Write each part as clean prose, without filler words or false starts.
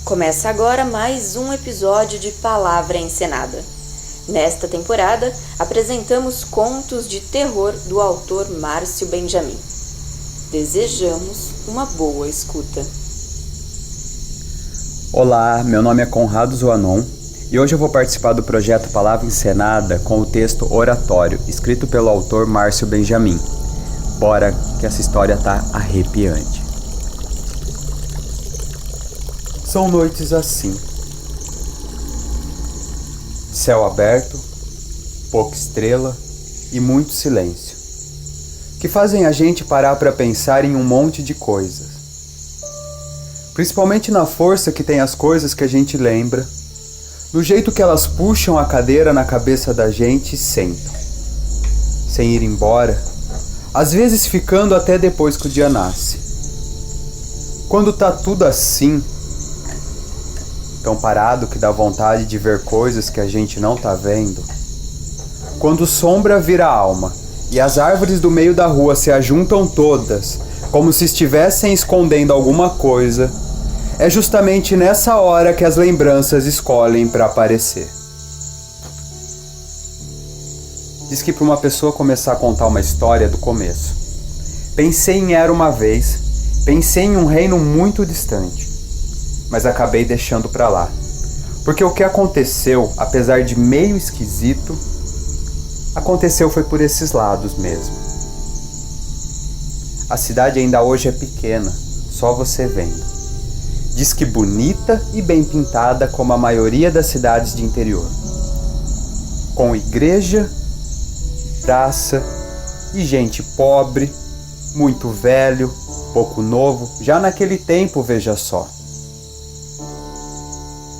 Começa agora mais um episódio de Palavra Encenada. Nesta temporada, apresentamos contos de terror do autor Márcio Benjamin. Desejamos uma boa escuta. Olá, meu nome é Conrado Zoanon e hoje eu vou participar do projeto Palavra Encenada com o texto Oratório, escrito pelo autor Márcio Benjamin. Bora que essa história tá arrepiante. São noites assim. Céu aberto, pouca estrela e muito silêncio, que fazem a gente parar para pensar em um monte de coisas. Principalmente na força que tem as coisas que a gente lembra, no jeito que elas puxam a cadeira na cabeça da gente e sentam, sem ir embora, às vezes ficando até depois que o dia nasce. Quando tá tudo assim, tão parado que dá vontade de ver coisas que a gente não tá vendo. Quando sombra vira alma e as árvores do meio da rua se ajuntam todas, como se estivessem escondendo alguma coisa, é justamente nessa hora que as lembranças escolhem para aparecer. Diz que para uma pessoa começar a contar uma história do começo. Pensei em Era Uma Vez, pensei em um reino muito distante, mas acabei deixando pra lá. Porque o que aconteceu, apesar de meio esquisito, aconteceu foi por esses lados mesmo. A cidade ainda hoje é pequena, só você vendo. Diz que bonita e bem pintada como a maioria das cidades de interior. Com igreja, praça e gente pobre, muito velho, pouco novo, já naquele tempo, veja só.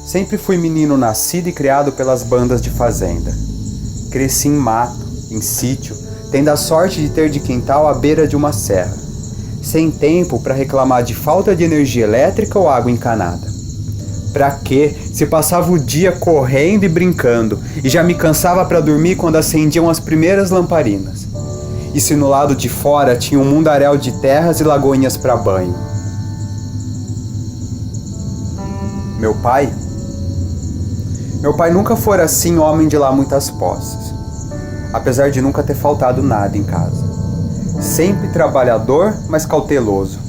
Sempre fui menino nascido e criado pelas bandas de fazenda. Cresci em mato, em sítio, tendo a sorte de ter de quintal à beira de uma serra, sem tempo para reclamar de falta de energia elétrica ou água encanada. Pra quê? Se passava o dia correndo e brincando, e já me cansava para dormir quando acendiam as primeiras lamparinas. E se no lado de fora tinha um mundaréu de terras e lagoinhas para banho. Meu pai nunca fora assim homem de lá muitas posses, apesar de nunca ter faltado nada em casa. Sempre trabalhador, mas cauteloso.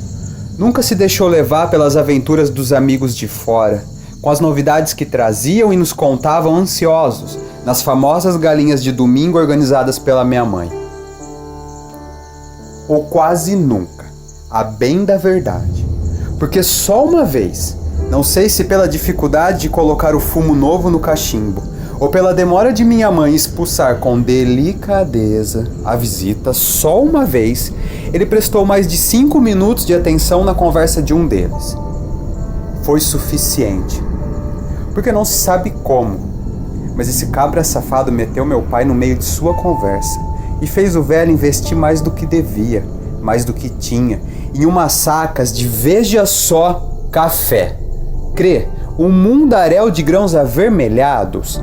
Nunca se deixou levar pelas aventuras dos amigos de fora, com as novidades que traziam e nos contavam ansiosos, nas famosas galinhas de domingo organizadas pela minha mãe. Ou quase nunca, a bem da verdade, porque só uma vez, não sei se pela dificuldade de colocar o fumo novo no cachimbo, ou pela demora de minha mãe expulsar com delicadeza a visita, só uma vez, ele prestou mais de 5 minutos de atenção na conversa de um deles. Foi suficiente. Porque não se sabe como, mas esse cabra safado meteu meu pai no meio de sua conversa e fez o velho investir mais do que devia, mais do que tinha, em umas sacas de, veja só, café. Crê, um mundaréu de grãos avermelhados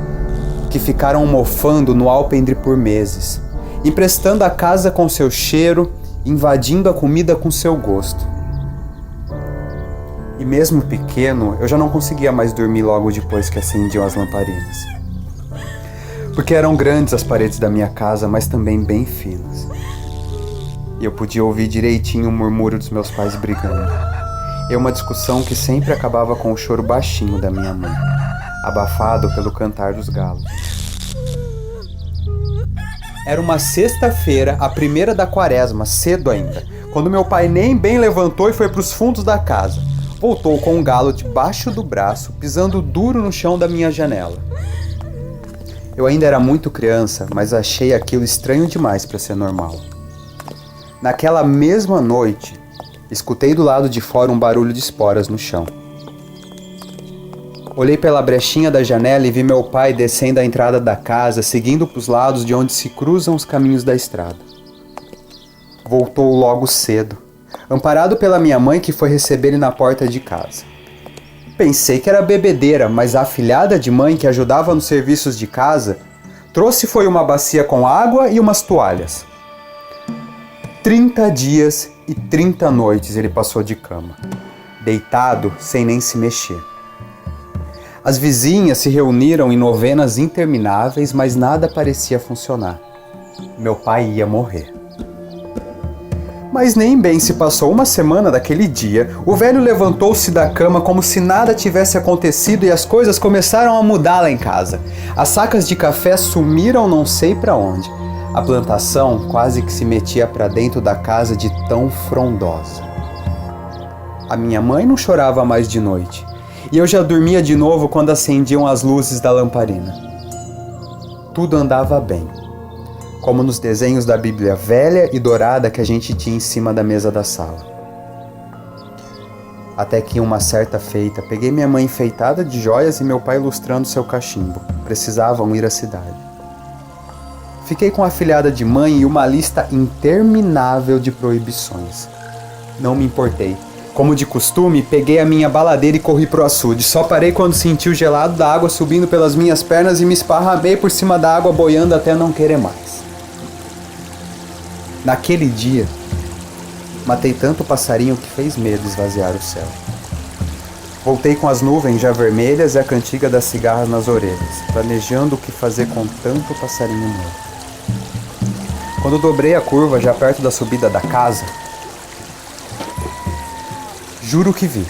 que ficaram mofando no alpendre por meses, emprestando a casa com seu cheiro, invadindo a comida com seu gosto. E mesmo pequeno, eu já não conseguia mais dormir logo depois que acendiam as lamparinas. Porque eram grandes as paredes da minha casa, mas também bem finas. E eu podia ouvir direitinho o murmúrio dos meus pais brigando. E uma discussão que sempre acabava com o choro baixinho da minha mãe, abafado pelo cantar dos galos. Era uma sexta-feira, a primeira da quaresma, cedo ainda, quando meu pai nem bem levantou e foi para os fundos da casa. Voltou com um galo debaixo do braço, pisando duro no chão da minha janela. Eu ainda era muito criança, mas achei aquilo estranho demais para ser normal. Naquela mesma noite, escutei do lado de fora um barulho de esporas no chão. Olhei pela brechinha da janela e vi meu pai descendo a entrada da casa, seguindo para os lados de onde se cruzam os caminhos da estrada. Voltou logo cedo, amparado pela minha mãe que foi receber ele na porta de casa. Pensei que era bebedeira, mas a afilhada de mãe que ajudava nos serviços de casa trouxe foi uma bacia com água e umas toalhas. 30 dias e 30 noites ele passou de cama, deitado sem nem se mexer. As vizinhas se reuniram em novenas intermináveis, mas nada parecia funcionar. Meu pai ia morrer. Mas nem bem se passou uma semana daquele dia, o velho levantou-se da cama como se nada tivesse acontecido e as coisas começaram a mudar lá em casa. As sacas de café sumiram não sei para onde. A plantação quase que se metia para dentro da casa de tão frondosa. A minha mãe não chorava mais de noite. E eu já dormia de novo quando acendiam as luzes da lamparina. Tudo andava bem, como nos desenhos da Bíblia velha e dourada que a gente tinha em cima da mesa da sala. Até que em uma certa feita, peguei minha mãe enfeitada de joias e meu pai lustrando seu cachimbo. Precisavam ir à cidade. Fiquei com a afilhada de mãe e uma lista interminável de proibições. Não me importei. Como de costume, peguei a minha baladeira e corri pro açude. Só parei quando senti o gelado da água subindo pelas minhas pernas e me esparramei por cima da água boiando até não querer mais. Naquele dia, matei tanto passarinho que fez medo esvaziar o céu. Voltei com as nuvens já vermelhas e a cantiga das cigarras nas orelhas, planejando o que fazer com tanto passarinho morto. Quando dobrei a curva já perto da subida da casa, juro que vi.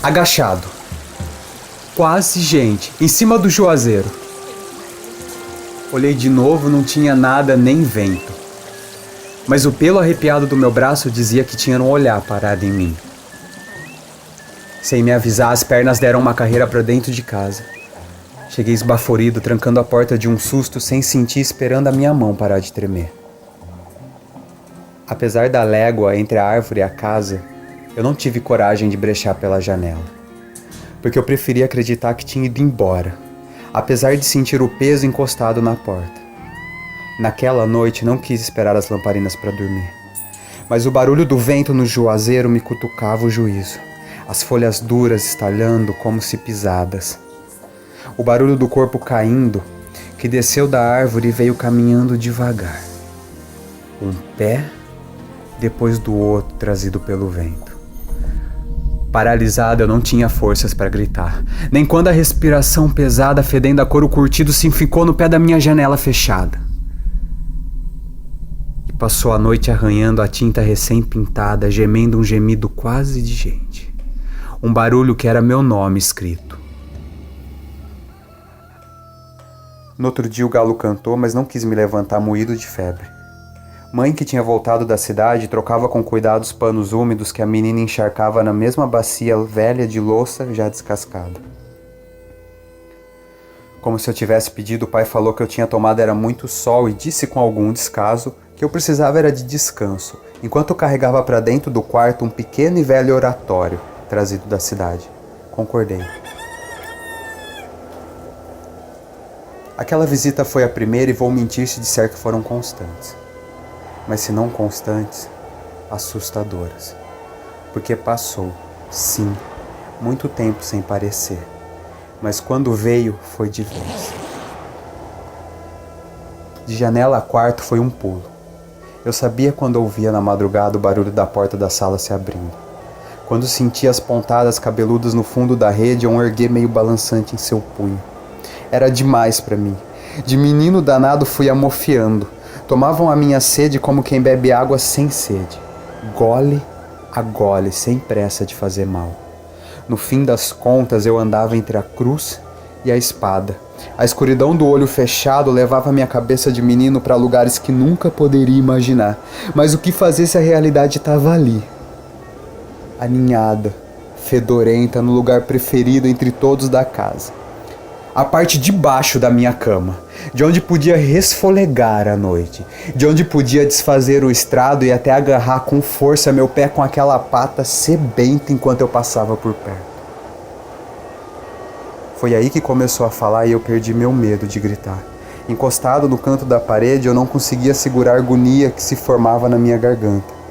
Agachado. Quase gente. Em cima do juazeiro. Olhei de novo, não tinha nada nem vento. Mas o pelo arrepiado do meu braço dizia que tinha um olhar parado em mim. Sem me avisar, as pernas deram uma carreira para dentro de casa. Cheguei esbaforido, trancando a porta de um susto, sem sentir, esperando a minha mão parar de tremer. Apesar da légua entre a árvore e a casa, eu não tive coragem de brechar pela janela, porque eu preferia acreditar que tinha ido embora, apesar de sentir o peso encostado na porta. Naquela noite não quis esperar as lamparinas para dormir, mas o barulho do vento no juazeiro me cutucava o juízo, as folhas duras estalhando como se pisadas. O barulho do corpo caindo, que desceu da árvore e veio caminhando devagar. Um pé depois do outro trazido pelo vento. Paralisado, eu não tinha forças para gritar, nem quando a respiração pesada fedendo a couro curtido se enficou no pé da minha janela fechada. E passou a noite arranhando a tinta recém-pintada, gemendo um gemido quase de gente. Um barulho que era meu nome escrito. No outro dia o galo cantou, mas não quis me levantar moído de febre. Mãe, que tinha voltado da cidade, trocava com cuidado os panos úmidos que a menina encharcava na mesma bacia velha de louça já descascada. Como se eu tivesse pedido, o pai falou que eu tinha tomado era muito sol e disse com algum descaso que eu precisava era de descanso, enquanto eu carregava para dentro do quarto um pequeno e velho oratório trazido da cidade. Concordei. Aquela visita foi a primeira e vou mentir se disser que foram constantes. Mas se não constantes, assustadoras. Porque passou, sim, muito tempo sem parecer. Mas quando veio, foi de vez. De janela a quarto foi um pulo. Eu sabia quando ouvia na madrugada o barulho da porta da sala se abrindo. Quando sentia as pontadas cabeludas no fundo da rede ou um erguer meio balançante em seu punho. Era demais para mim. De menino danado fui amofiando. Tomavam a minha sede como quem bebe água sem sede. Gole a gole, sem pressa de fazer mal. No fim das contas, eu andava entre a cruz e a espada. A escuridão do olho fechado levava minha cabeça de menino para lugares que nunca poderia imaginar. Mas o que fazer se a realidade estava ali? Aninhada, fedorenta, no lugar preferido entre todos da casa. A parte de baixo da minha cama, de onde podia resfolegar a noite, de onde podia desfazer o estrado e até agarrar com força meu pé com aquela pata sebenta enquanto eu passava por perto. Foi aí que começou a falar e eu perdi meu medo de gritar. Encostado no canto da parede, eu não conseguia segurar a agonia que se formava na minha garganta.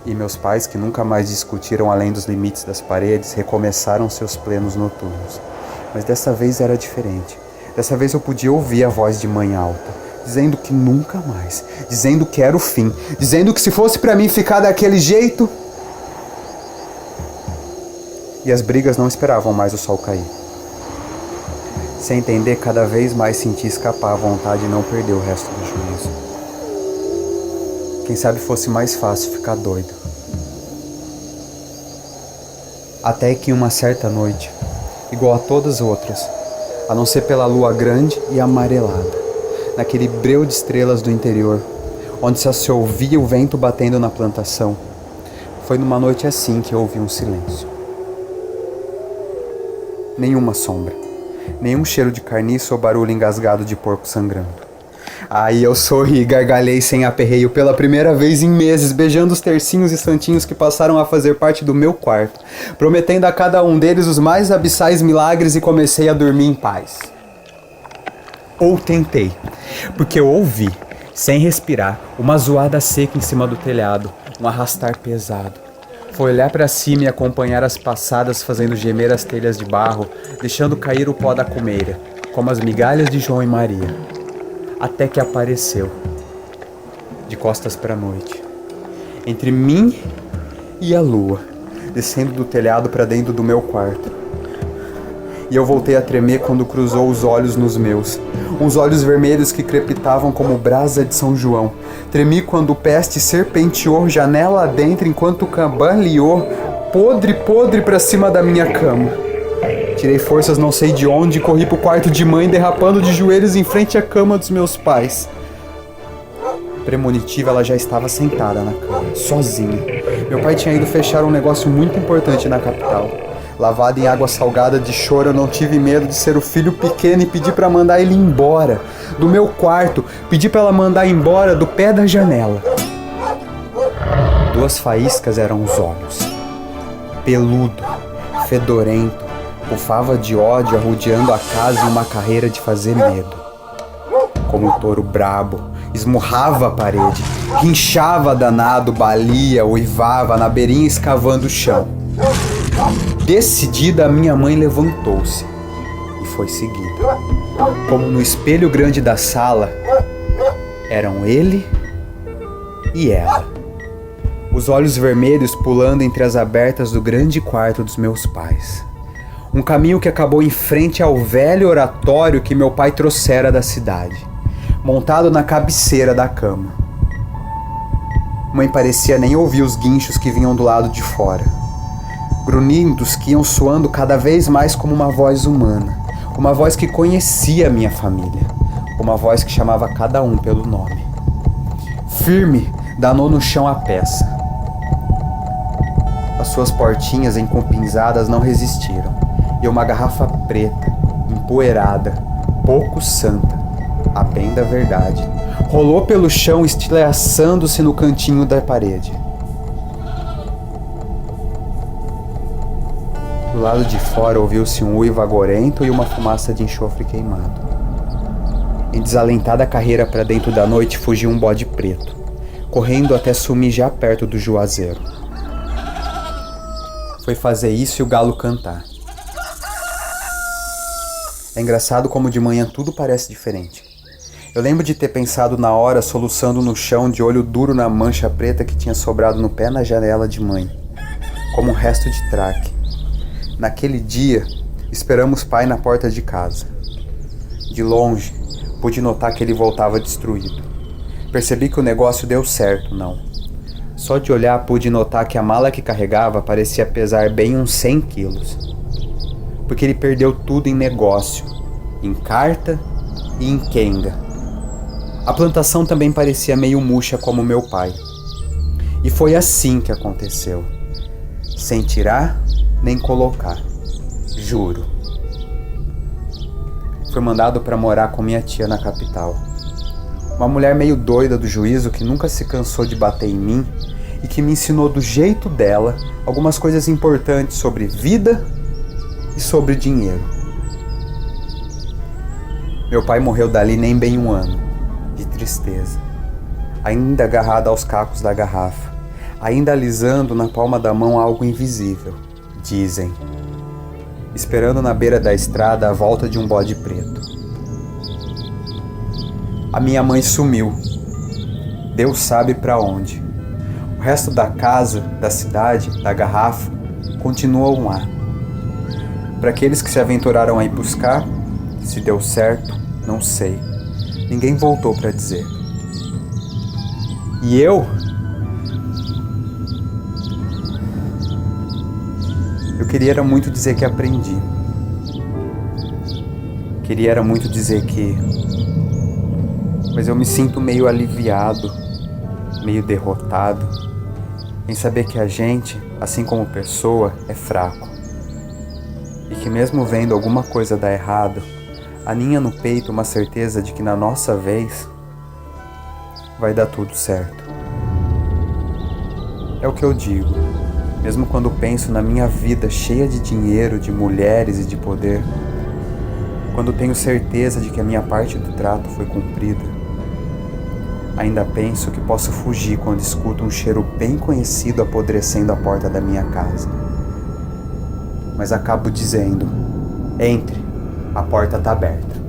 E meus pais, que nunca mais discutiram além dos limites das paredes, recomeçaram seus plenos noturnos. Mas dessa vez era diferente. Dessa vez eu podia ouvir a voz de mãe alta, dizendo que nunca mais, dizendo que era o fim, dizendo que se fosse pra mim ficar daquele jeito... E as brigas não esperavam mais o sol cair. Sem entender, cada vez mais senti escapar a vontade de não perder o resto do juízo. Quem sabe fosse mais fácil ficar doido. Até que uma certa noite, igual a todas as outras, a não ser pela lua grande e amarelada, naquele breu de estrelas do interior, onde só se ouvia o vento batendo na plantação, foi numa noite assim que eu ouvi um silêncio. Nenhuma sombra, nenhum cheiro de carniça ou barulho engasgado de porco sangrando. Aí eu sorri e gargalhei sem aperreio pela primeira vez em meses, beijando os tercinhos e santinhos que passaram a fazer parte do meu quarto, prometendo a cada um deles os mais abissais milagres, e comecei a dormir em paz. Ou tentei, porque eu ouvi, sem respirar, uma zoada seca em cima do telhado, um arrastar pesado. Foi olhar para cima e acompanhar as passadas fazendo gemer as telhas de barro, deixando cair o pó da cumeira, como as migalhas de João e Maria. Até que apareceu, de costas para a noite, entre mim e a lua, descendo do telhado para dentro do meu quarto. E eu voltei a tremer quando cruzou os olhos nos meus, uns olhos vermelhos que crepitavam como brasa de São João. Tremi quando o peste serpenteou janela adentro enquanto cambaleou, podre para cima da minha cama. Tirei forças não sei de onde e corri pro quarto de mãe, derrapando de joelhos em frente à cama dos meus pais. Premonitiva, ela já estava sentada na cama, sozinha. Meu pai tinha ido fechar um negócio muito importante na capital. Lavado em água salgada de choro, eu não tive medo de ser o filho pequeno e pedi para mandar ele embora do meu quarto. Pedi para ela mandar embora do pé da janela. 2 faíscas eram os olhos. Peludo, fedorento, bufava de ódio, arrodeando a casa em uma carreira de fazer medo. Como um touro brabo, esmurrava a parede, guinchava danado, balia, uivava, na beirinha escavando o chão. Decidida, a minha mãe levantou-se e foi seguida. Como no espelho grande da sala, eram ele e ela. Os olhos vermelhos pulando entre as abertas do grande quarto dos meus pais. Um caminho que acabou em frente ao velho oratório que meu pai trouxera da cidade, montado na cabeceira da cama. Mãe parecia nem ouvir os guinchos que vinham do lado de fora, grunhidos que iam soando cada vez mais como uma voz humana, uma voz que conhecia a minha família, uma voz que chamava cada um pelo nome. Firme, danou no chão a peça. As suas portinhas encupinzadas não resistiram. E uma garrafa preta, empoeirada, pouco santa, a bem da verdade, rolou pelo chão estilhaçando-se no cantinho da parede. Do lado de fora ouviu-se um uivo agorento e uma fumaça de enxofre queimado. Em desalentada carreira para dentro da noite fugiu um bode preto, correndo até sumir já perto do juazeiro. Foi fazer isso e o galo cantar. É engraçado como de manhã tudo parece diferente. Eu lembro de ter pensado na hora, soluçando no chão, de olho duro na mancha preta que tinha sobrado no pé na janela de mãe, como um resto de traque. Naquele dia, esperamos pai na porta de casa. De longe, pude notar que ele voltava destruído. Percebi que o negócio deu certo, não. Só de olhar pude notar que a mala que carregava parecia pesar bem uns 100 quilos. Porque ele perdeu tudo em negócio, em carta e em quenga. A plantação também parecia meio murcha como meu pai. E foi assim que aconteceu. Sem tirar nem colocar. Juro. Fui mandado para morar com minha tia na capital. Uma mulher meio doida do juízo que nunca se cansou de bater em mim e que me ensinou do jeito dela algumas coisas importantes sobre vida e sobre dinheiro. Meu pai morreu dali nem bem um ano, de tristeza, ainda agarrado aos cacos da garrafa, ainda alisando na palma da mão algo invisível, dizem, esperando na beira da estrada a volta de um bode preto. A minha mãe sumiu, Deus sabe para onde. O resto da casa, da cidade, da garrafa, continuam lá, Para aqueles que se aventuraram a ir buscar, se deu certo, não sei. Ninguém voltou para dizer. E eu queria era muito dizer que aprendi. Queria era muito dizer que... Mas eu me sinto meio aliviado, meio derrotado, em saber que a gente, assim como pessoa, é fraco. E que mesmo vendo alguma coisa dar errado, aninha no peito uma certeza de que na nossa vez vai dar tudo certo. É o que eu digo, mesmo quando penso na minha vida cheia de dinheiro, de mulheres e de poder, quando tenho certeza de que a minha parte do trato foi cumprida, ainda penso que posso fugir quando escuto um cheiro bem conhecido apodrecendo a porta da minha casa. Mas acabo dizendo: entre, a porta está aberta.